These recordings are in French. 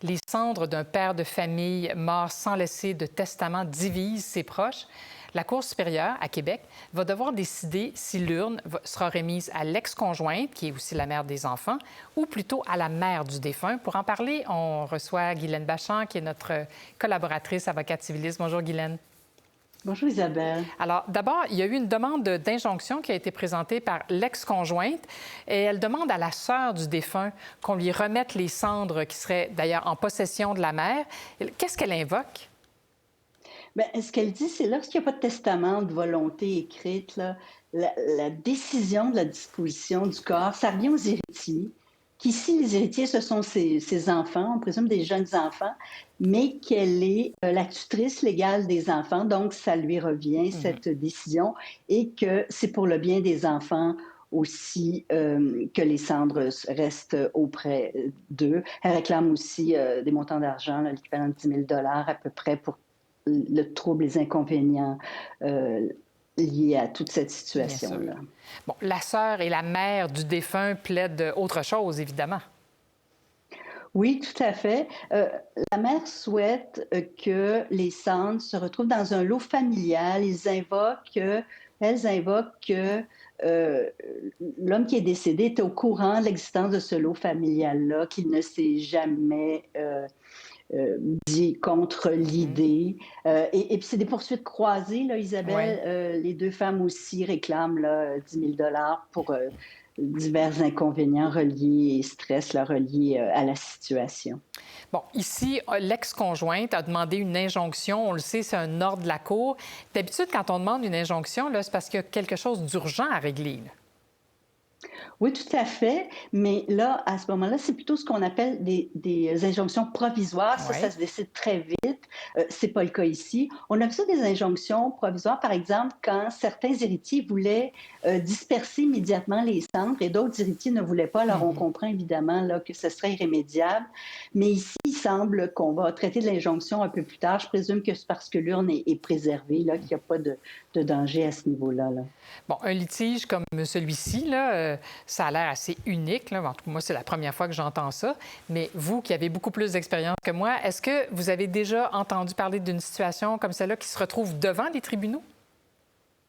Les cendres d'un père de famille mort sans laisser de testament divisent ses proches. La Cour supérieure, à Québec, va devoir décider si l'urne sera remise à l'ex-conjointe, qui est aussi la mère des enfants, ou plutôt à la mère du défunt. Pour en parler, on reçoit Guylaine Bachand, qui est notre collaboratrice avocate civiliste. Bonjour, Guylaine. Bonjour Isabelle. Alors, d'abord, il y a eu une demande d'injonction qui a été présentée par l'ex-conjointe et elle demande à la sœur du défunt qu'on lui remette les cendres qui seraient d'ailleurs en possession de la mère. Qu'est-ce qu'elle invoque? Bien, ce qu'elle dit, c'est lorsqu'il n'y a pas de testament de volonté écrite, là, la décision de la disposition du corps, ça revient aux héritiers, qu'ici, les héritiers, ce sont ses enfants, on présume des jeunes enfants, mais qu'elle est la tutrice légale des enfants, donc ça lui revient, cette décision, et que c'est pour le bien des enfants aussi que les cendres restent auprès d'eux. Elle réclame aussi des montants d'argent, l'équivalent de 10 000 à peu près pour le trouble, les inconvénients liés à toute cette situation-là. Bon, la sœur et la mère du défunt plaident autre chose, évidemment. Oui, tout à fait. La mère souhaite que les cendres se retrouvent dans un lot familial. Elles invoquent que l'homme qui est décédé était au courant de l'existence de ce lot familial-là, qu'il ne s'est jamais dit contre l'idée. Et puis, c'est des poursuites croisées, là, Isabelle. Ouais. Les deux femmes aussi réclament là, 10 000 pour divers inconvénients reliés et stress là, reliés à la situation. Bon, ici, l'ex-conjointe a demandé une injonction. On le sait, c'est un ordre de la Cour. D'habitude, quand on demande une injonction, là, c'est parce qu'il y a quelque chose d'urgent à régler, là. Oui, tout à fait. Mais là, à ce moment-là, c'est plutôt ce qu'on appelle des injonctions provisoires. Ça se décide très vite. C'est pas le cas ici. On a vu ça des injonctions provisoires, par exemple, quand certains héritiers voulaient disperser immédiatement les cendres et d'autres héritiers ne voulaient pas. Alors, on comprend évidemment là, que ce serait irrémédiable. Mais ici, il semble qu'on va traiter de l'injonction un peu plus tard. Je présume que c'est parce que l'urne est préservée, là, qu'il n'y a pas de danger à ce niveau-là. Là. Bon, un litige comme celui-ci, là, ça a l'air assez unique. Là. En tout cas, moi, c'est la première fois que j'entends ça. Mais vous, qui avez beaucoup plus d'expérience que moi, est-ce que vous avez déjà entendu parler d'une situation comme celle-là qui se retrouve devant les tribunaux?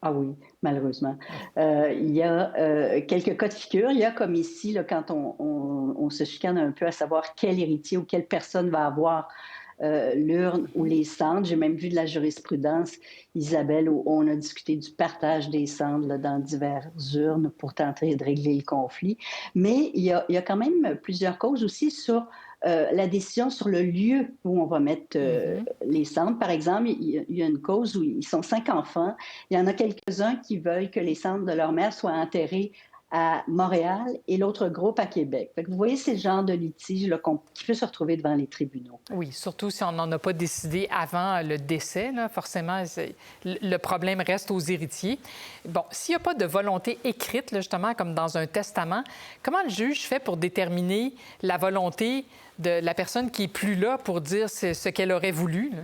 Ah oui, malheureusement. Il y a quelques cas de figure. Il y a comme ici, là, quand on se chicane un peu à savoir quel héritier ou quelle personne va avoir l'urne ou les cendres. J'ai même vu de la jurisprudence, Isabelle, où on a discuté du partage des cendres là, dans diverses urnes pour tenter de régler le conflit. Mais il y a quand même plusieurs causes aussi sur la décision sur le lieu où on va mettre les cendres. Par exemple, il y a une cause où ils sont 5 enfants. Il y en a quelques-uns qui veulent que les cendres de leur mère soient enterrées à Montréal et l'autre groupe à Québec. Fait que vous voyez, c'est le genre de litige là, qui peut se retrouver devant les tribunaux. Oui, surtout si on n'en a pas décidé avant le décès. Là, forcément, le problème reste aux héritiers. Bon, s'il n'y a pas de volonté écrite, là, justement, comme dans un testament, comment le juge fait pour déterminer la volonté de la personne qui n'est plus là pour dire ce qu'elle aurait voulu? Là?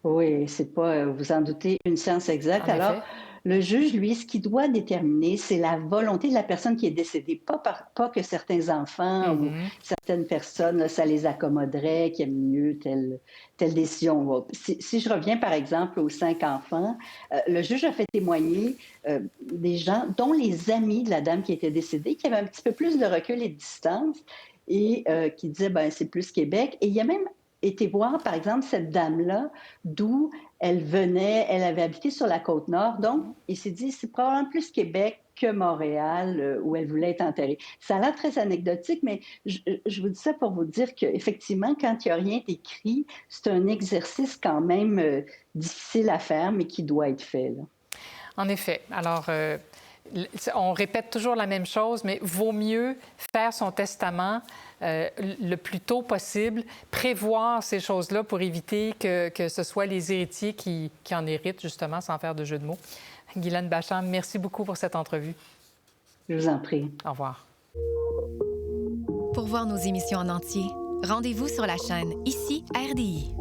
Oui, c'est pas, vous en doutez, une science exacte. En Alors, effet. le juge, lui, ce qu'il doit déterminer, c'est la volonté de la personne qui est décédée. Pas que certains enfants ou certaines personnes, là, ça les accommoderait, qu'ils aiment mieux telle décision. Si je reviens, par exemple, aux 5 enfants, le juge a fait témoigner des gens, dont les amis de la dame qui était décédée, qui avaient un petit peu plus de recul et de distance et qui disaient, ben c'est plus Québec. Et il y a même été voir, par exemple, cette dame-là, d'où elle venait, elle avait habité sur la Côte-Nord, donc il s'est dit, c'est probablement plus Québec que Montréal, où elle voulait être enterrée. Ça a l'air très anecdotique, mais je vous dis ça pour vous dire qu'effectivement, quand il n'y a rien d'écrit, c'est un exercice quand même difficile à faire, mais qui doit être fait. Là. En effet. Alors, on répète toujours la même chose, mais vaut mieux faire son testament le plus tôt possible, prévoir ces choses-là pour éviter que ce soit les héritiers qui en héritent, justement, sans faire de jeu de mots. Guylaine Bachand, merci beaucoup pour cette entrevue. Je vous en prie. Au revoir. Pour voir nos émissions en entier, rendez-vous sur la chaîne ICI RDI.